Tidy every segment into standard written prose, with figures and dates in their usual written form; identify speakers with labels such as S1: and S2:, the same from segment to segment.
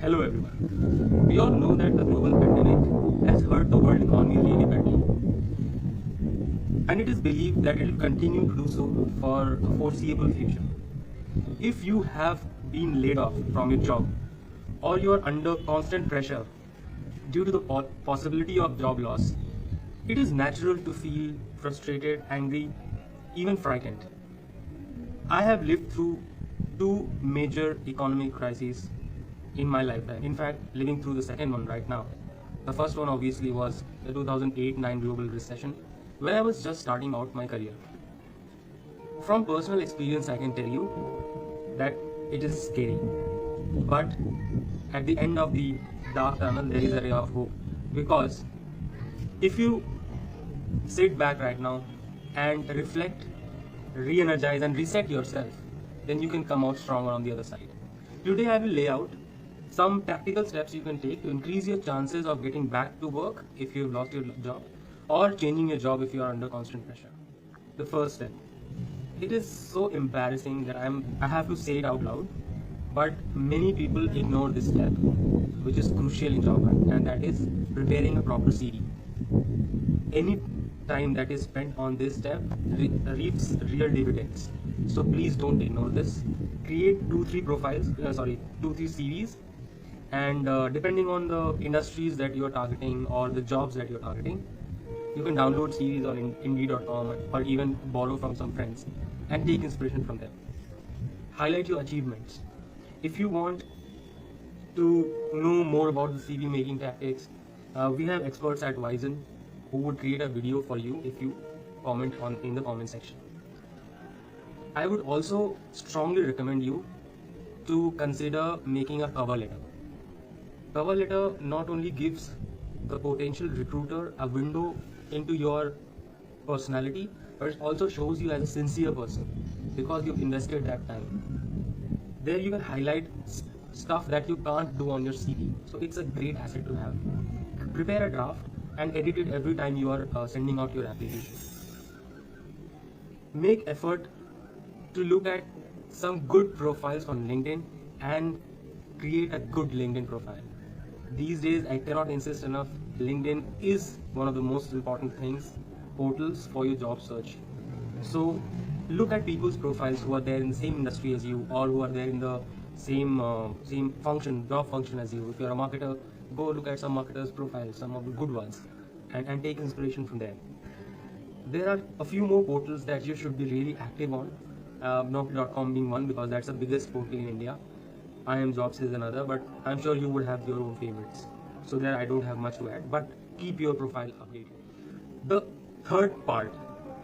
S1: Hello everyone. We all know that the global pandemic has hurt the world economy really badly. And it is believed that it will continue to do so for a foreseeable future. If you have been laid off from your job or you are under constant pressure due to the possibility of job loss, it is natural to feel frustrated, angry, even frightened. I have lived through two major economic crises in my lifetime. In fact, living through the second one right now. The first one obviously was the 2008-9 global recession, where I was just starting out my career. From personal experience, I can tell you that it is scary. But at the end of the dark tunnel, there is a ray of hope. Because if you sit back right now and reflect, re-energize and reset yourself, then you can come out stronger on the other side. Today I will lay out some tactical steps you can take to increase your chances of getting back to work if you've lost your job, or changing your job if you are under constant pressure. The first step. It is so embarrassing that I have to say it out loud, but many people ignore this step, which is crucial in job hunt, and that is preparing a proper CV. Any time that is spent on this step reaps real dividends. So please don't ignore this. Create 2-3 CVs, and depending on the industries that you are targeting or the jobs that you are targeting, you can download CVs on Indeed.com or even borrow from some friends and take inspiration from them. Highlight your achievements. If you want to know more about the CV making tactics, we have experts at Wizen who would create a video for you if you comment in the comment section. I would also strongly recommend you to consider making a cover letter. Cover letter not only gives the potential recruiter a window into your personality, but it also shows you as a sincere person because you've invested that time. There you can highlight stuff that you can't do on your CV. So it's a great asset to have. Prepare a draft and edit it every time you are sending out your application. Make effort to look at some good profiles on LinkedIn and create a good LinkedIn profile. These days, I cannot insist enough, LinkedIn is one of the most important portals for your job search. So look at people's profiles who are there in the same industry as you, or who are there in the same job function as you. If you're a marketer, go look at some marketers' profiles, some of the good ones, and take inspiration from them. There are a few more portals that you should be really active on. Naukri.com being one, because that's the biggest portal in India. IIMJobs is another, but I'm sure you would have your own favorites. So there I don't have much to add, but keep your profile updated. The third part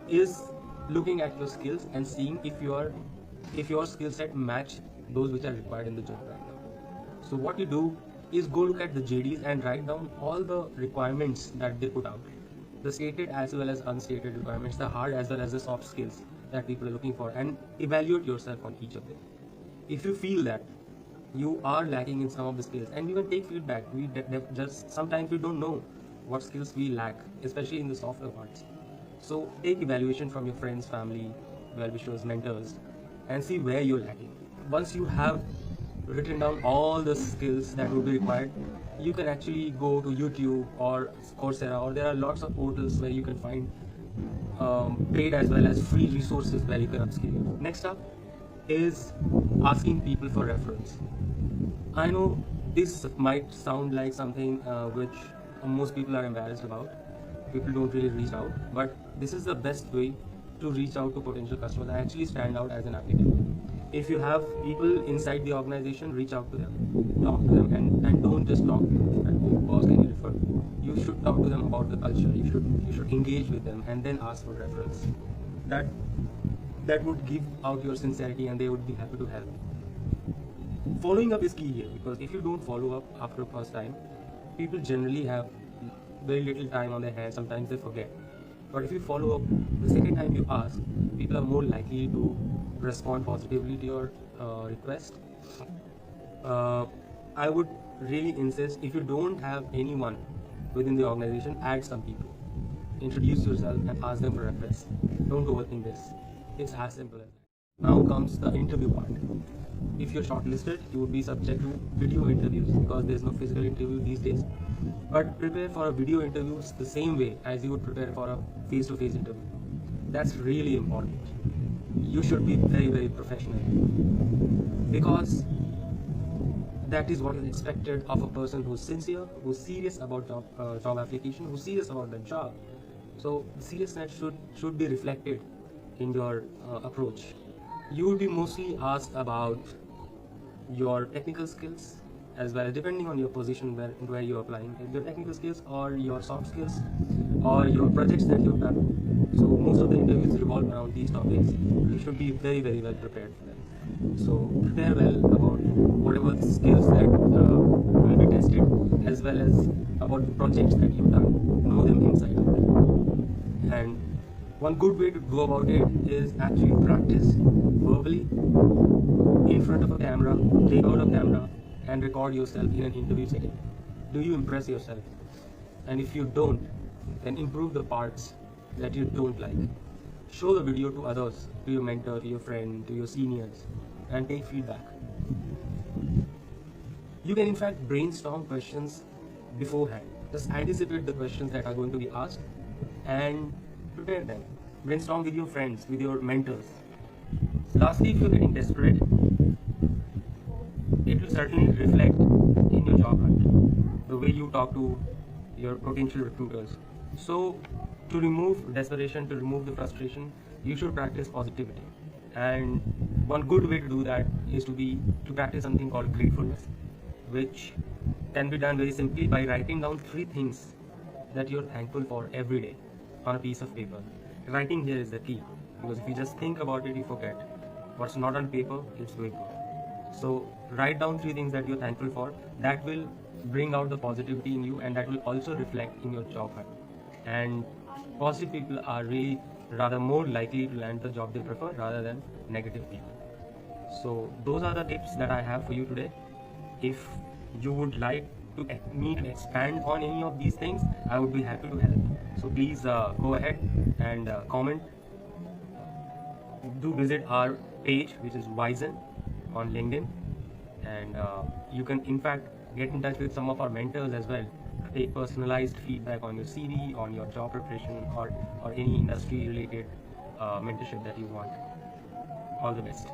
S1: is looking at your skills and seeing if your skill set match those which are required in the job right now. So what you do is go look at the JDs and write down all the requirements that they put out. The stated as well as unstated requirements, the hard as well as the soft skills that people are looking for, and evaluate yourself on each of them. If you feel that you are lacking in some of the skills, and you can take feedback. Sometimes we don't know what skills we lack, especially in the softer parts. So take evaluation from your friends, family, well-wishers, mentors, and see where you're lacking. Once you have written down all the skills that will be required, you can actually go to YouTube or Coursera, or there are lots of portals where you can find paid as well as free resources where you can upskill. Next up is asking people for reference. I know this might sound like something which most people are embarrassed about. People don't really reach out, but this is the best way to reach out to potential customers and actually stand out as an applicant. If you have people inside the organization, reach out to them, talk to them, and don't just talk to them. Oh, boss, can you refer? You should talk to them about the culture. You should engage with them and then ask for reference. That would give out your sincerity, and they would be happy to help. Following up is key here, because if you don't follow up after the first time, people generally have very little time on their hands. Sometimes they forget. But if you follow up the second time you ask, people are more likely to respond positively to your request. I would really insist, if you don't have anyone within the organization, add some people. Introduce yourself and ask them for reference. Don't overthink this. It's as simple as that. Now comes the interview part. if you're shortlisted, you would be subject to video interviews because there's no physical interview these days. But prepare for a video interviews the same way as you would prepare for a face-to-face interview. That's really important. You should be very, very professional because that is what is expected of a person who's sincere, who's serious about job application, who's serious about the job. So seriousness should be reflected in your approach. You will be mostly asked about your technical skills as well, depending on your position where you're applying, your technical skills or your soft skills or your projects that you've done. So most of the interviews revolve around these topics. You should be very, very well prepared for them. So prepare well about whatever skills that will be tested, as well as about the projects that you've done. Know them inside out. And one good way to go about it is actually practice verbally in front of a camera, take out a camera and record yourself in an interview setting. Do you impress yourself? And if you don't, then improve the parts that you don't like. Show the video to others, to your mentor, to your friend, to your seniors, and take feedback. You can in fact brainstorm questions beforehand. Just anticipate the questions that are going to be asked and prepare them. Brainstorm with your friends, with your mentors. Lastly, if you're getting desperate, it will certainly reflect in your job hunt, the way you talk to your potential recruiters. So to remove desperation, to remove the frustration, you should practice positivity. And one good way to do that is to practice something called gratefulness, which can be done very simply by writing down 3 things that you're thankful for every day on a piece of paper. Writing here is the key, because if you just think about it, you forget. What's not on paper, it's going to. So write down 3 things that you're thankful for. That will bring out the positivity in you, and that will also reflect in your job hunt. And positive people are really rather more likely to land the job they prefer rather than negative people. So those are the tips that I have for you today. If you would like me to expand on any of these things, I would be happy to help. So please go ahead and comment. Do visit our page, which is Wyzen on LinkedIn, and you can in fact get in touch with some of our mentors as well to take personalized feedback on your CV, on your job preparation, or any industry related mentorship that you want. All the best.